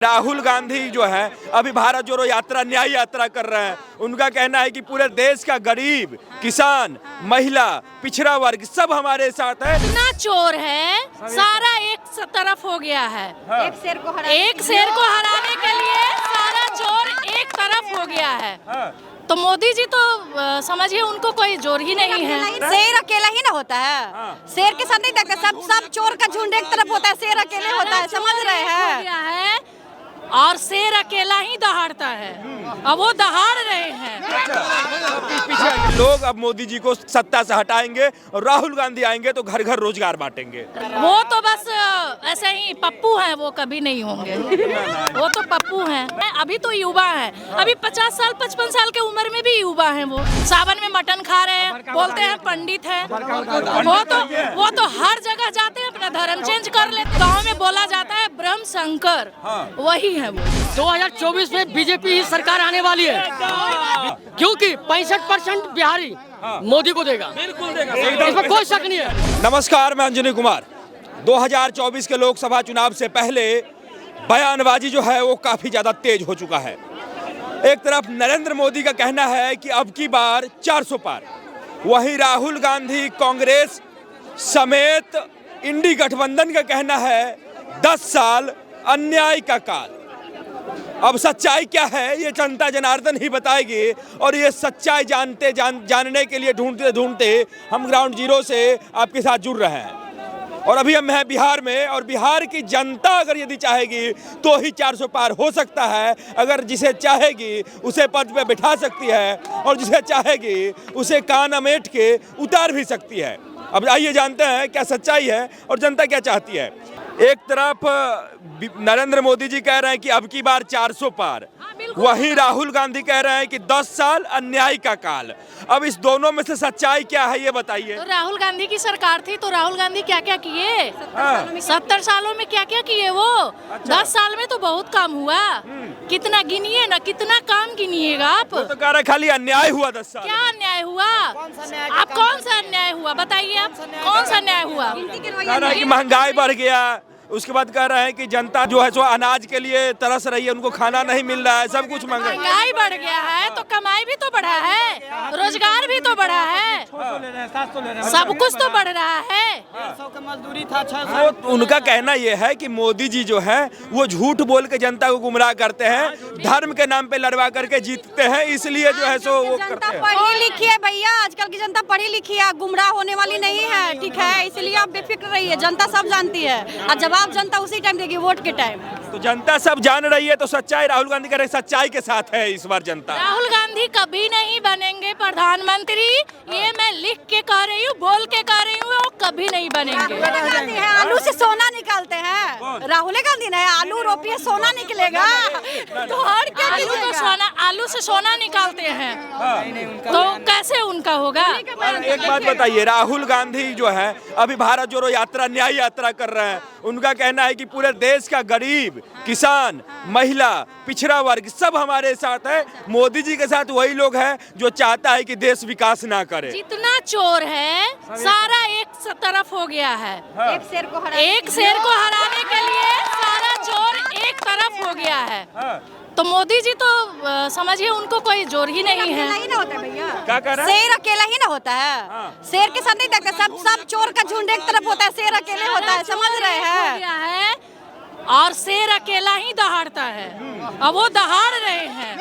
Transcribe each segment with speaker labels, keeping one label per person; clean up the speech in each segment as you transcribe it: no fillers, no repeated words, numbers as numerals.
Speaker 1: राहुल गांधी जो है अभी भारत जोड़ो यात्रा न्याय यात्रा कर रहे हैं। उनका कहना है कि पूरे देश का गरीब, किसान, महिला, पिछड़ा वर्ग सब हमारे साथ है।
Speaker 2: इतना चोर है, सारा एक तरफ हो गया है। एक शेर को हराने के लिए सारा चोर एक तरफ हो गया है। तो मोदी जी तो समझिए उनको कोई जोर ही नहीं है।
Speaker 3: शेर अकेला ही ना होता है, शेर के साथ नहीं देखते, सब चोर का झुंड एक तरफ होता है, शेर अकेले होता है, समझ रहे हैं।
Speaker 2: और शेर अकेला ही दहाड़ता है, अब वो दहाड़ रहे हैं।
Speaker 1: पीछे लोग अब मोदी जी को सत्ता से हटाएंगे और राहुल गांधी आएंगे तो घर घर रोजगार बांटेंगे।
Speaker 2: वो तो बस ऐसे ही पप्पू हैं, वो कभी नहीं होंगे। वो तो पप्पू हैं, अभी तो युवा हैं, अभी 50 साल 55 साल के उम्र में भी युवा हैं। वो सावन में मटन खा रहे हैं, बोलते हैं पंडित हैं। वो तो हर जगह जाते हैं, अपना धर्म चेंज कर लेते। गाँव में बोला जाता है ब्रह्म शंकर, वही है वो।
Speaker 4: 2024 में बीजेपी ही सरकार आने वाली है, क्योंकि 65% बिहारी मोदी को देगा, बिल्कुल देगा, इसमें कोई शक नहीं है।
Speaker 1: नमस्कार, मैं अंजनी कुमार। 2024 के लोकसभा चुनाव से पहले बयानबाजी जो है वो काफी ज्यादा तेज हो चुका है। एक तरफ नरेंद्र मोदी का कहना है कि अब की बार 400 पार, वहीं राहुल गांधी कांग्रेस समेत इंडी गठबंधन का कहना है 10 साल अन्याय का काल। अब सच्चाई क्या है ये जनता जनार्दन ही बताएगी, और ये सच्चाई जानने के लिए ढूंढते ढूंढते हम ग्राउंड जीरो से आपके साथ जुड़ रहे हैं। और अभी हम हैं बिहार में, और बिहार की जनता अगर यदि चाहेगी तो ही 400 पार हो सकता है। अगर जिसे चाहेगी उसे पद पे बिठा सकती है, और जिसे चाहेगी उसे कान अमेट के उतार भी सकती है। अब आइए जानते हैं क्या सच्चाई है और जनता क्या चाहती है। एक तरफ नरेंद्र मोदी जी कह रहे हैं कि अब की बार 400 पार, वहीं राहुल गांधी कह रहे हैं कि 10 साल अन्याय का काल। अब इस दोनों में से सच्चाई क्या है ये बताइए।
Speaker 2: तो राहुल गांधी की सरकार थी तो राहुल गांधी क्या क्या किए? 70 सालों में क्या क्या किए वो? 10 साल में तो बहुत काम हुआ। कितना गिनिए ना, कितना काम गिनिएगा आप।
Speaker 1: तो कह रहे खाली अन्याय हुआ 10 साल।
Speaker 2: क्या अन्याय हुआ? आप कौन सा अन्याय हुआ बताइए, आप कौन सा अन्याय हुआ?
Speaker 1: कह रहे हैं कि महंगाई बढ़ गया, उसके बाद कह रहे हैं कि जनता जो है सो अनाज के लिए तरस रही है, उनको खाना नहीं मिल रहा है, सब कुछ
Speaker 2: महंगाई बढ़ गया है तो कमाई भी तो बढ़ा है, रोजगार भी तो बढ़ा है, सब कुछ तो बढ़ रहा है।
Speaker 4: मजदूरी था 600।
Speaker 1: वो उनका कहना यह है कि मोदी जी जो है वो झूठ बोल के जनता को गुमराह करते हैं, धर्म के नाम पे लड़वा करके जीतते हैं, इसलिए जो है सो वो करते हैं।
Speaker 3: पढ़ी लिखी है भैया, आजकल की जनता पढ़ी लिखी है, गुमराह होने वाली नहीं है, ठीक है, इसलिए आप बेफिक्र रहिए, जनता सब जानती है। और जवाब जनता उसी टाइम देगी, वोट के टाइम।
Speaker 1: तो जनता सब जान रही है, तो सच्चाई राहुल गांधी कह रहे सच्चाई के साथ है इस बार जनता।
Speaker 2: राहुल गांधी कभी नहीं बनेंगे प्रधानमंत्री, ये मैं लिख के कह रही हूँ, बोल के कह रही हूँ, वो कभी नहीं बनेंगे।
Speaker 3: आलू से सोना निकालते हैं, राहुल गांधी ने आलू रोपिए सोना निकलेगा, तो और क्या? आलू से सोना निकालते हैं तो कैसे उनका होगा?
Speaker 1: एक बात बताइए, राहुल गांधी जो है अभी भारत जोड़ो यात्रा न्याय यात्रा कर रहे हैं। उनका कहना है कि पूरे देश का गरीब, किसान, महिला, पिछड़ा वर्ग सब हमारे साथ है। मोदी जी के साथ वही लोग हैं जो चाहता है कि देश विकास ना करे।
Speaker 2: जितना चोर है सारा एक तरफ हो गया है।
Speaker 3: एक शेर को
Speaker 2: हराने के लिए सारा चोर एक तरफ हो गया है। तो मोदी जी तो समझिए उनको कोई जोर ही नहीं है।
Speaker 3: नहीं ना होता है भैया,
Speaker 1: क्या कह रहे हैं?
Speaker 3: शेर अकेला ही ना होता है, शेर के साथ नहीं देखते, सब चोर का झुंड एक तरफ होता है, शेर अकेले होता है, समझ रहे हैं।
Speaker 2: और शेर अकेला ही दहाड़ता है, अब वो दहाड़ रहे हैं।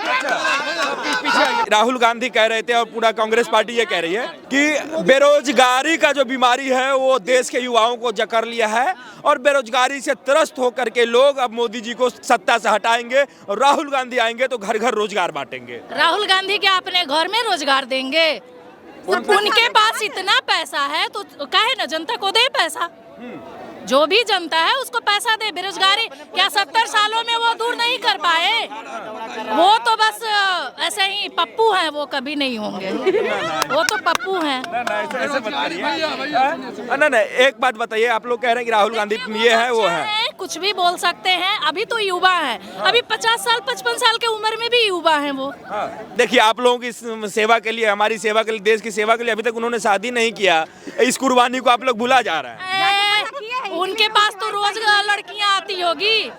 Speaker 1: पीछे राहुल गांधी कह रहे थे और पूरा कांग्रेस पार्टी ये कह रही है कि बेरोजगारी का जो बीमारी है वो देश के युवाओं को जकड़ लिया है, और बेरोजगारी से त्रस्त होकर के लोग अब मोदी जी को सत्ता से हटाएंगे और राहुल गांधी आएंगे तो घर घर रोजगार बांटेंगे।
Speaker 2: राहुल गांधी क्या अपने घर में रोजगार देंगे? उनके पास इतना पैसा है तो काहे ना जनता को दे पैसा। जो भी जनता है उसको पैसा दे। बेरोजगारी क्या 70 सालों में वो दूर नहीं कर पाए? वो तो बस ऐसे ही पप्पू हैं, वो कभी नहीं होंगे। वो तो पप्पू हैं।
Speaker 1: ना एक बात बताइए, आप लोग कह रहे हैं कि राहुल गांधी ये है वो है,
Speaker 2: कुछ भी बोल सकते हैं, अभी तो युवा हैं, अभी 50 साल 55 साल के उम्र में भी युवा हैं वो।
Speaker 1: देखिए आप लोगों की सेवा के लिए, हमारी सेवा के लिए, देश की सेवा के लिए अभी तक उन्होंने शादी नहीं किया, इस कुर्बानी को आप लोग भुला जा रहे हैं।
Speaker 2: उनके पास तो रोज लड़कियां आती होगी,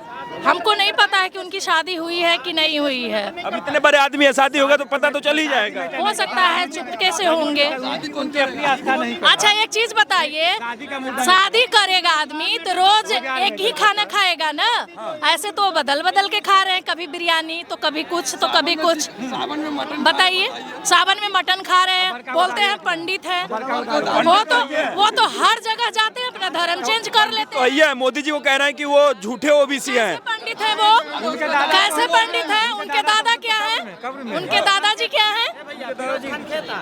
Speaker 2: हमको नहीं पता है कि उनकी शादी हुई है कि नहीं हुई है।
Speaker 1: अब इतने बड़े आदमी है, शादी होगा तो पता तो चल ही जाएगा।
Speaker 2: हो सकता है चुपके से होंगे। अच्छा एक चीज बताइए, शादी करेगा आदमी तो रोज एक ही खाना खाएगा ना? ऐसे तो बदल बदल के खा रहे हैं, कभी बिरयानी तो कभी कुछ तो कभी कुछ। बताइए, सावन में मटन खा रहे हैं, बोलते हैं पंडित है। वो तो हर जगह जाते हैं, अपना धर्म चेंज कर लेते
Speaker 1: तो
Speaker 2: हैं।
Speaker 1: ये मोदी जी वो कह रहे हैं कि वो झूठे ओबीसी हैं।
Speaker 2: पंडित है वो? कैसे पंडित है? उनके दादा क्या है? उनके दादाजी क्या है?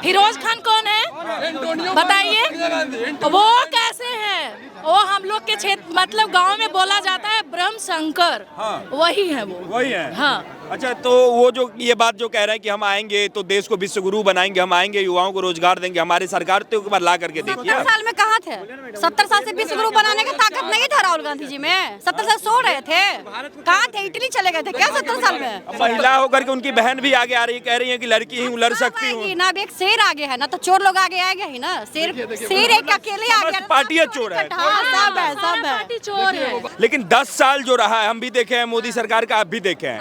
Speaker 2: फिरोज खान कौन है बताइए? वो कैसे है? वो हम लोग के क्षेत्र मतलब गांव में बोला जाता है ब्रह्म शंकर। वही है वो।
Speaker 1: वही है।
Speaker 2: हाँ।
Speaker 1: अच्छा, तो वो जो ये बात जो कह रहे हैं कि हम आएंगे तो देश को विश्व गुरु बनाएंगे, हम आएंगे युवाओं को रोजगार देंगे, हमारी सरकार तो एक बार ला करके देखिए।
Speaker 3: 70 साल में कहाँ थे? 70 साल से विश्व गुरु बनाने का ताकत नहीं था राहुल गांधी जी में। 70 साल सो रहे थे, कहाँ थे? इटली चले गए थे क्या 70 साल में?
Speaker 1: महिला होकर के उनकी बहन भी आगे आ रही है, कह रही है कि लड़की ही लड़ सकती हूँ।
Speaker 3: ना अब एक शेर आगे है ना, तो चोर लोग आगे आएगा ही ना। शेर एक अकेले आ गया।
Speaker 1: पार्टी चोर है।
Speaker 3: हाँ, सब है, सब है।
Speaker 2: पार्टी चोर है।
Speaker 1: लेकिन 10 साल जो रहा है, हम भी देखे हैं, मोदी सरकार का आप भी देखे हैं।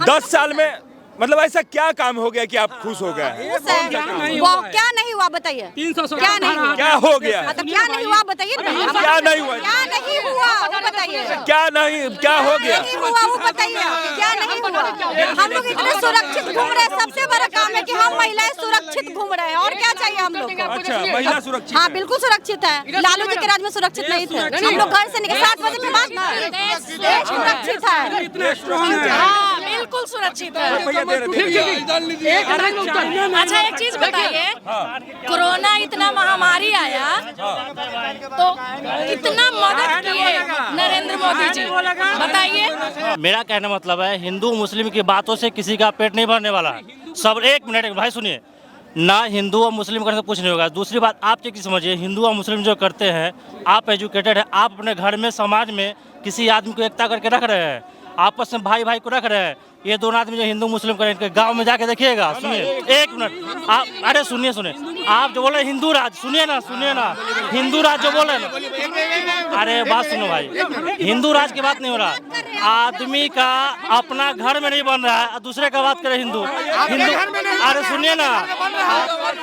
Speaker 1: 10 साल में मतलब ऐसा क्या काम हो गया कि आप खुश हो गए?
Speaker 3: क्या नहीं हुआ बताइए?
Speaker 4: 300
Speaker 3: क्या नहीं हुआ?
Speaker 1: क्या हो गया?
Speaker 3: तो क्या नहीं हुआ बताइए?
Speaker 1: क्या नहीं हुआ?
Speaker 3: क्या नहीं हुआ वो बताइए?
Speaker 1: क्या नहीं, क्या हो गया?
Speaker 3: नहीं हुआ वो बताइए, क्या नहीं हुआ? हम लोग इतने सुरक्षित घूम रहे हैं, सबसे बड़ा काम है कि हम महिलाएं सुरक्षित घूम रहे हैं, और क्या चाहिए हम लोग को?
Speaker 1: अच्छा, महिला सुरक्षित
Speaker 3: हाँ
Speaker 1: है।
Speaker 3: बिल्कुल सुरक्षित है। लालू जी के राज में सुरक्षित नहीं थे। हम लोग घर से निकले 7 बजे के बाद ना, देश सुरक्षित है।
Speaker 2: हाँ बिल्कुल सुरक्षित है। अच्छा एक चीज बताइए, कोरोना इतना महामारी आया तो कितना मदद किए नरेंद्र मोदी जी, बताइए।
Speaker 5: मेरा कहने मतलब है, हिंदू मुस्लिम की बातों से किसी का पेट नहीं भरने वाला है। सब एक मिनट भाई सुनिए, ना हिंदू और मुस्लिम करने से कुछ नहीं होगा। दूसरी बात आप चीज़ समझिए, हिंदू और मुस्लिम जो करते हैं, आप एजुकेटेड है, आप अपने घर में समाज में किसी आदमी को एकता करके रख रहे हैं, आपस में भाई भाई को रख रहे हैं। ये दोनों आदमी जो हिंदू मुस्लिम करेंगे, गांव में जाके देखिएगा। सुनिए एक मिनट, आप अरे सुनिए, आप जो बोले हिंदू राज, सुनिए ना, हिंदू राज जो बोले ना, अरे बात सुनो भाई, हिंदू राज की बात नहीं हो रहा। आदमी का अपना घर में नहीं बन रहा है, दूसरे का बात करे हिंदू। अरे सुनिए ना,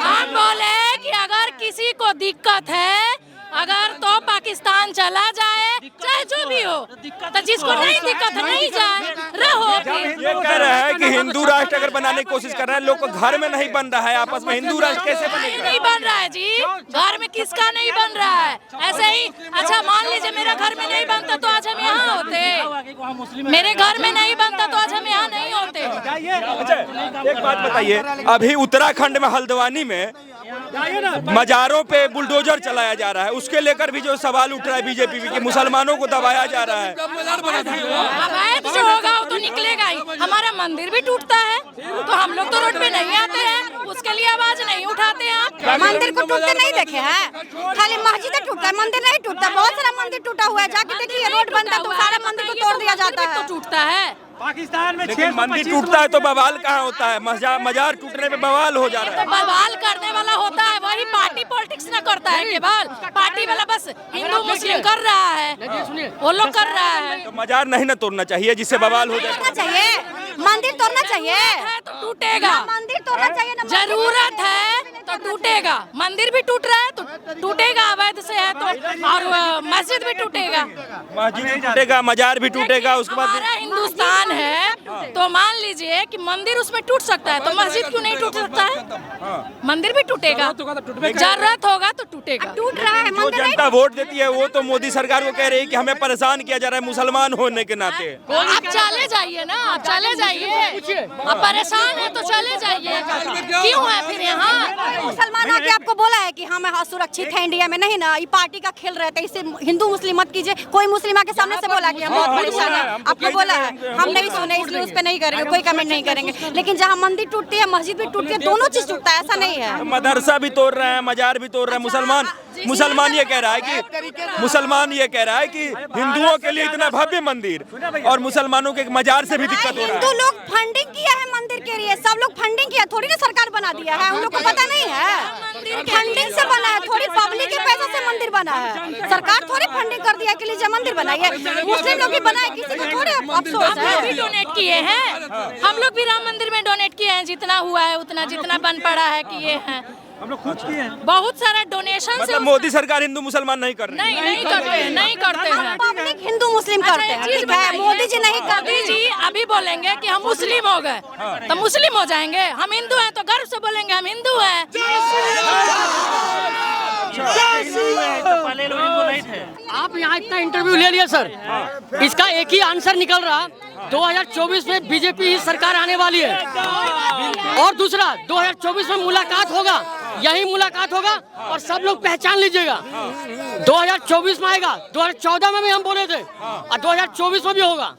Speaker 2: हम बोले कि अगर किसी को दिक्कत है, अगर तो पाकिस्तान चला जाए, चाहे जो भी हो, तो जिसको नहीं दिक्कत है नहीं जाए, रहो।
Speaker 1: ये कह रहे हैं कि हिंदू राष्ट्र अगर बनाने की कोशिश कर रहे हैं, लोग को घर में नहीं बन रहा है, आपस में हिंदू राष्ट्र कैसे बनेगा?
Speaker 2: नहीं बन रहा है जी, घर में किसका नहीं बन रहा है? ऐसे ही अच्छा मान लीजिए मेरा घर में नहीं बनता तो आज हम यहाँ होते, मेरे घर में नहीं बनता तो आज हम यहाँ नहीं होते।
Speaker 1: अच्छा एक बात बताइए, अभी उत्तराखंड में हल्द्वानी में मजारों पे बुलडोजर चलाया जा रहा है, उसके लेकर भी जो सवाल उठ रहा है बीजेपी की, मुसलमानों को दबाया जा रहा है।
Speaker 2: अवैध जो होगा वो तो निकलेगा ही। हमारा मंदिर भी टूटता है तो हम लोग तो रोड पे नहीं आते हैं, उसके लिए आवाज नहीं उठाते हैं। आप
Speaker 3: मंदिर को टूटते नहीं देखे हैं? खाली मस्जिद टूटता है, मंदिर नहीं टूटता। बहुत सारा मंदिर टूटा हुआ है, जाके देखिए। रोड बनता है तो सारा मंदिर को तोड़ दिया जाता है।
Speaker 2: तो टूटता है
Speaker 6: पाकिस्तान में।
Speaker 1: लेकिन मंदिर टूटता है तो बवाल कहाँ होता है? मजार टूटने पे बवाल हो जा रहा
Speaker 2: तो
Speaker 1: है।
Speaker 2: बवाल करने वाला होता है वही पार्टी पॉलिटिक्स न करता है केवल। पार्टी वाला बस हिंदू मुस्लिम कर रहा है, वो लोग कर रहा है।
Speaker 1: तो मजार नहीं ना तोड़ना चाहिए जिससे बवाल हो जाए।
Speaker 3: तोड़ना चाहिए, मंदिर तोड़ना चाहिए।
Speaker 2: है तो टूटेगा,
Speaker 3: मंदिर तोड़ना चाहिए ना।
Speaker 2: जरूरत है तो टूटेगा। मंदिर भी टूट रहा है तो टूटेगा, अवैध से है तो, और मस्जिद भी टूटेगा,
Speaker 1: मस्जिद भी टूटेगा, मजार भी टूटेगा। उसके बाद
Speaker 2: हमारा हिंदुस्तान है तो मान लीजिए कि मंदिर उसमें टूट सकता है तो मस्जिद क्यों नहीं टूट सकता है? मंदिर भी टूटेगा, जरूरत होगा तो टूटेगा।
Speaker 3: टूट रहा है
Speaker 1: जो
Speaker 3: मंदिर नहीं।
Speaker 1: जनता वोट देती है वो तो मोदी सरकार को कह रही है कि हमें परेशान किया जा रहा है मुसलमान होने के नाते।
Speaker 2: आप चले जाइए ना, आप चले जाइए। आप परेशान है तो चले जाइए, क्यों है फिर यहाँ?
Speaker 3: मुसलमान आके आपको बोला है कि हम सुरक्षित है इंडिया में? नहीं ना, ये पार्टी का खेल रहे थे। इसे हिंदू मुस्लिम मत कीजिए। कोई मुस्लिम आके सामने से बोला कि हम बहुत परेशान है, आपको बोला है, हम नहीं सुने, इसलिए उस पर नहीं करेंगे, कोई कमेंट नहीं करेंगे। लेकिन जहाँ मंदिर टूटती है, मस्जिद भी टूटती है, दोनों चीज टूटता है, ऐसा नहीं है।
Speaker 1: मदरसा भी तोड़ रहे हैं, मजार भी तोड़ रहे हैं। मुसलमान ये कह रहा है कि हिंदुओं के लिए इतना भव्य मंदिर और मुसलमानों के मजार से भी दिक्कत हो रहा
Speaker 3: हिंदू
Speaker 1: है।
Speaker 3: लोग फंडिंग किया है मंदिर के लिए, सब लोग फंडिंग किया, थोड़ी ना सरकार बना दिया है। हम लोग को पता नहीं है, मंदिर फंडिंग से बना है, थोड़ी पब्लिक के पैसा से मंदिर बना है। सरकार थोड़ी फंडिंग कर दिया के लिए मंदिर बनाई है, मुस्लिम लोग भी बनाए, किसी को थोड़े अफसोस
Speaker 2: हम लोग भी
Speaker 3: है।
Speaker 2: डोनेट किए हैं, हम लोग भी राम मंदिर में डोनेट किए हैं, जितना हुआ है उतना, जितना बन पड़ा है किए हैं।
Speaker 1: हम लोग खुद किए हैं।
Speaker 2: बहुत सारा डोनेशन से
Speaker 1: मतलब मोदी सरकार हिंदू मुसलमान नहीं कर रही है।
Speaker 2: नहीं करते हैं, नहीं करते हैं।
Speaker 3: पब्लिक हिंदू मुस्लिम करते हैं, ठीक है, मोदी जी नहीं करते।
Speaker 2: मोदी जी अभी बोलेंगे कि हम मुस्लिम हो गए तो मुस्लिम हो जाएंगे, हम हिंदू हैं तो गर्व से बोलेंगे हम हिंदू हैं।
Speaker 5: पहले लोग हिंदू नहीं थे।
Speaker 4: आप यहाँ इतना इंटरव्यू ले लिया सर, इसका एक ही आंसर निकल रहा, 2024 में बीजेपी ही सरकार आने वाली है। और दूसरा 2024 में मुलाकात होगा, यही मुलाकात होगा और सब लोग पहचान लीजिएगा। 2024 में आएगा, 2014 में भी हम बोले थे और 2024 में भी होगा,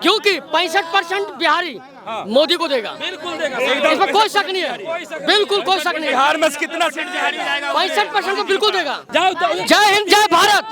Speaker 4: क्योंकि 65% बिहारी मोदी को देगा।
Speaker 1: बिल्कुल देगा,
Speaker 4: इसमें कोई शक नहीं है, बिल्कुल कोई शक नहीं है।
Speaker 1: बिहार में कितना सीट बिहारी जाएगा?
Speaker 4: 65% तो बिल्कुल देगा।
Speaker 1: जाओ
Speaker 4: जय हिंद, जय भारत।